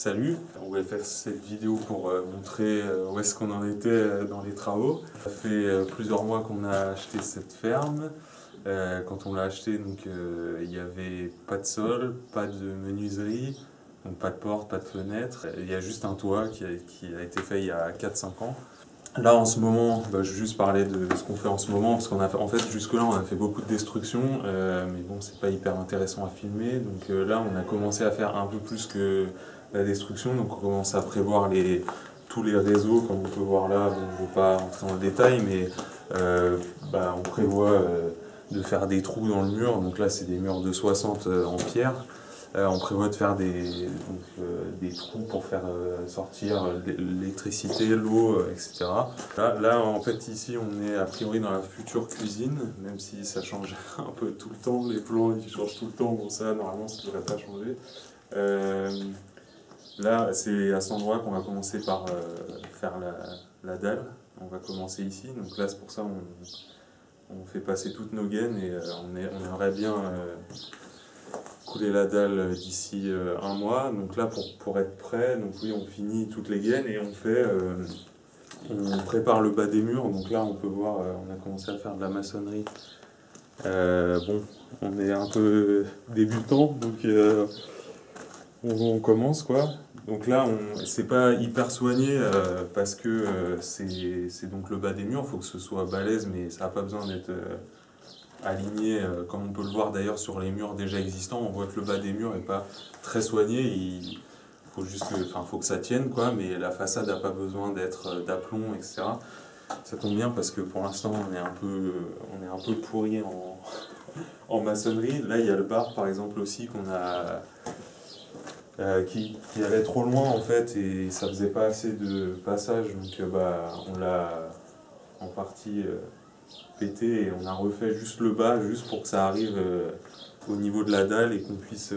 Salut, on voulait faire cette vidéo pour montrer où est-ce qu'on en était dans les travaux. Ça fait plusieurs mois qu'on a acheté cette ferme. Quand on l'a acheté, donc il n'y avait pas de sol, pas de menuiserie, donc pas de porte, pas de fenêtre. Il y a juste un toit qui a été fait il y a 4-5 ans. Là en ce moment, je vais juste parler de ce qu'on fait en ce moment, parce qu'on a fait, en fait jusque-là on a fait beaucoup de destruction, mais bon c'est pas hyper intéressant à filmer, donc là on a commencé à faire un peu plus que la destruction, donc on commence à prévoir tous les réseaux, comme on peut voir là, bon, je ne vais pas rentrer dans le détail, mais on prévoit de faire des trous dans le mur, donc là c'est des murs de 60 en pierre. On prévoit de faire des trous pour faire sortir l'électricité, l'eau, etc. Là, en fait, ici, on est a priori dans la future cuisine, même si ça change un peu tout le temps. Les plans, ils changent tout le temps. Bon, ça, normalement, ça ne devrait pas changer. Là, c'est à cet endroit qu'on va commencer par faire la dalle. On va commencer ici. Donc là, c'est pour ça on fait passer toutes nos gaines et on aimerait bien couler la dalle d'ici un mois. Donc là, pour être prêt, donc oui, on finit toutes les gaines et on prépare le bas des murs. Donc là, on peut voir, on a commencé à faire de la maçonnerie. Bon, on est un peu débutant, donc on commence quoi. Donc là, c'est pas hyper soigné parce que c'est donc le bas des murs. Il faut que ce soit balèze, mais ça n'a pas besoin d'être aligné, comme on peut le voir d'ailleurs sur les murs déjà existants. On voit que le bas des murs n'est pas très soigné. Il faut que ça tienne quoi, mais la façade n'a pas besoin d'être d'aplomb, etc. Ça tombe bien parce que pour l'instant on est un peu pourri en maçonnerie. Là il y a le bar par exemple aussi qu'on a qui allait trop loin en fait et ça faisait pas assez de passage, donc on l'a en partie pété et on a refait juste le bas juste pour que ça arrive au niveau de la dalle et qu'on puisse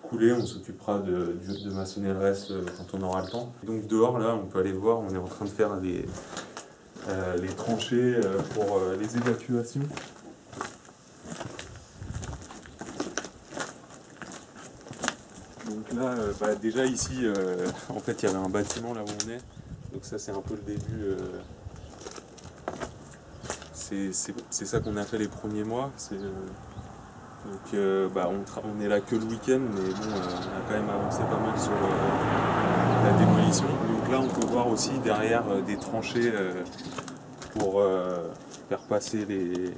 couler. On s'occupera de maçonner le reste quand on aura le temps. Et donc dehors là on peut aller voir, on est en train de faire les tranchées pour les évacuations. Donc là, déjà ici, en fait, il y avait un bâtiment là où on est. Donc ça, c'est un peu le début. C'est ça qu'on a fait les premiers mois. Donc on est là que le week-end, mais bon, on a quand même avancé pas mal sur la démolition. Donc là, on peut voir aussi derrière des tranchées pour faire passer les...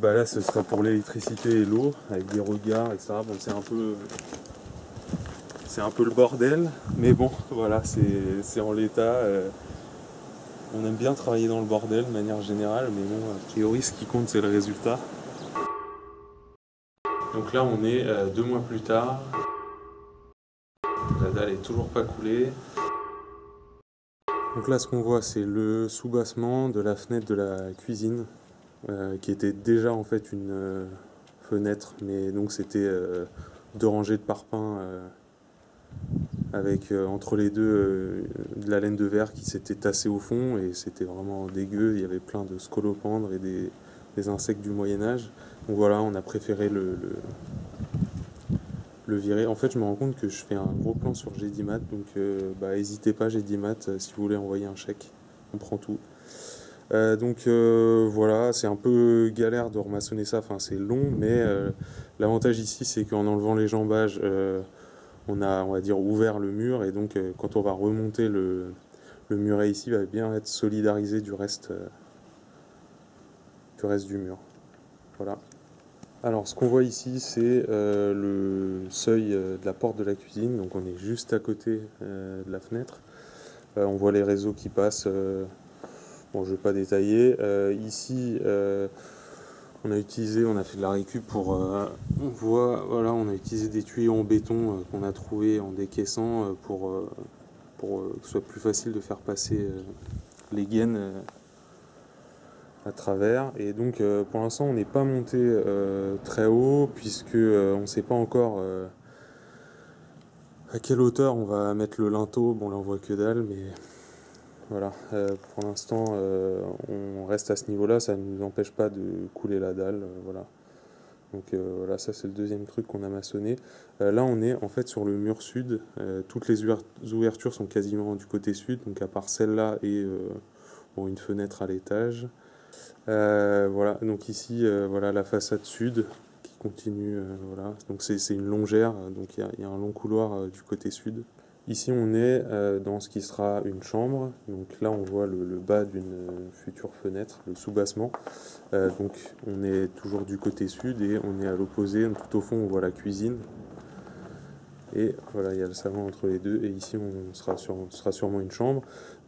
là, ce serait pour l'électricité et l'eau, avec des regards, etc. Bon, c'est un peu le bordel, mais bon, voilà, c'est en l'état. On aime bien travailler dans le bordel de manière générale, mais bon, a priori, ce qui compte, c'est le résultat. Donc là, on est 2 mois plus tard. La dalle est toujours pas coulée. Donc là, ce qu'on voit, c'est le soubassement de la fenêtre de la cuisine, qui était déjà en fait une fenêtre, mais donc c'était 2 rangées de parpaings avec entre les deux de la laine de verre qui s'était tassée au fond et c'était vraiment dégueu. Il y avait plein de scolopendres et des insectes du Moyen-Âge. Donc voilà, on a préféré le virer. En fait, je me rends compte que je fais un gros plan sur Gédimat, donc n'hésitez pas Gédimat si vous voulez envoyer un chèque, on prend tout. Voilà, c'est un peu galère de remaçonner ça, enfin c'est long, mais l'avantage ici c'est qu'en enlevant les jambages, on a, on va dire, ouvert le mur, et donc quand on va remonter le muret ici va bien être solidarisé du reste du mur. Voilà. Alors ce qu'on voit ici c'est le seuil de la porte de la cuisine, donc on est juste à côté de la fenêtre. On voit les réseaux qui passent. Bon, je ne vais pas détailler. Ici, on a fait de la récup pour... on voit, voilà, on a utilisé des tuyaux en béton qu'on a trouvé en décaissant pour que ce soit plus facile de faire passer les gaines à travers. Et donc, pour l'instant, on n'est pas monté très haut, puisque on ne sait pas encore à quelle hauteur on va mettre le linteau. Bon, là, on voit que dalle, mais... Voilà, pour l'instant on reste à ce niveau-là, ça ne nous empêche pas de couler la dalle, voilà. Donc voilà, ça c'est le deuxième truc qu'on a maçonné. Là on est en fait sur le mur sud, toutes les ouvertures sont quasiment du côté sud, donc à part celle-là et bon, une fenêtre à l'étage. Voilà, donc ici voilà la façade sud qui continue, voilà, donc c'est une longère, donc il y a un long couloir du côté sud. Ici on est dans ce qui sera une chambre, donc là on voit le bas d'une future fenêtre, le soubassement. Donc on est toujours du côté sud et on est à l'opposé, tout au fond on voit la cuisine. Et voilà, il y a le salon entre les deux et ici ce sera sûrement une chambre.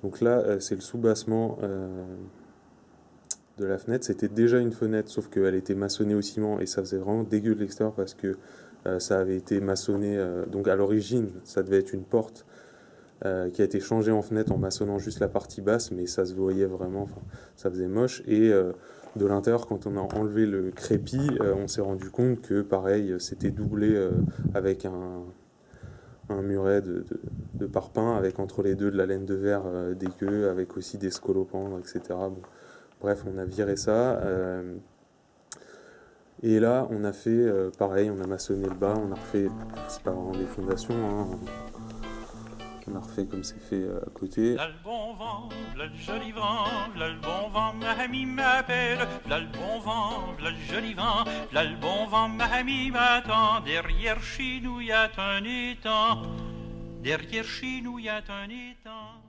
Donc là c'est le soubassement de la fenêtre, c'était déjà une fenêtre sauf qu'elle était maçonnée au ciment et ça faisait vraiment dégueu de l'extérieur parce que ça avait été maçonné, donc à l'origine ça devait être une porte qui a été changée en fenêtre en maçonnant juste la partie basse, mais ça se voyait vraiment, enfin, ça faisait moche. Et de l'intérieur, quand on a enlevé le crépi, on s'est rendu compte que pareil, c'était doublé avec un muret de parpaing, avec entre les deux de la laine de verre dégueu, avec aussi des scolopendres, etc. Bon, bref, on a viré ça. Et là, on a fait pareil, on a maçonné le bas, on a refait, c'est pas vraiment des fondations, hein, on a refait comme c'est fait à côté. V'là le bon vent, v'là le joli vent, v'là le bon vent, ma amie m'appelle. V'là le bon vent, v'là le joli vent, v'là le bon vent, ma amie m'attend. Derrière chez nous y a un étang, derrière chez nous y a un étang.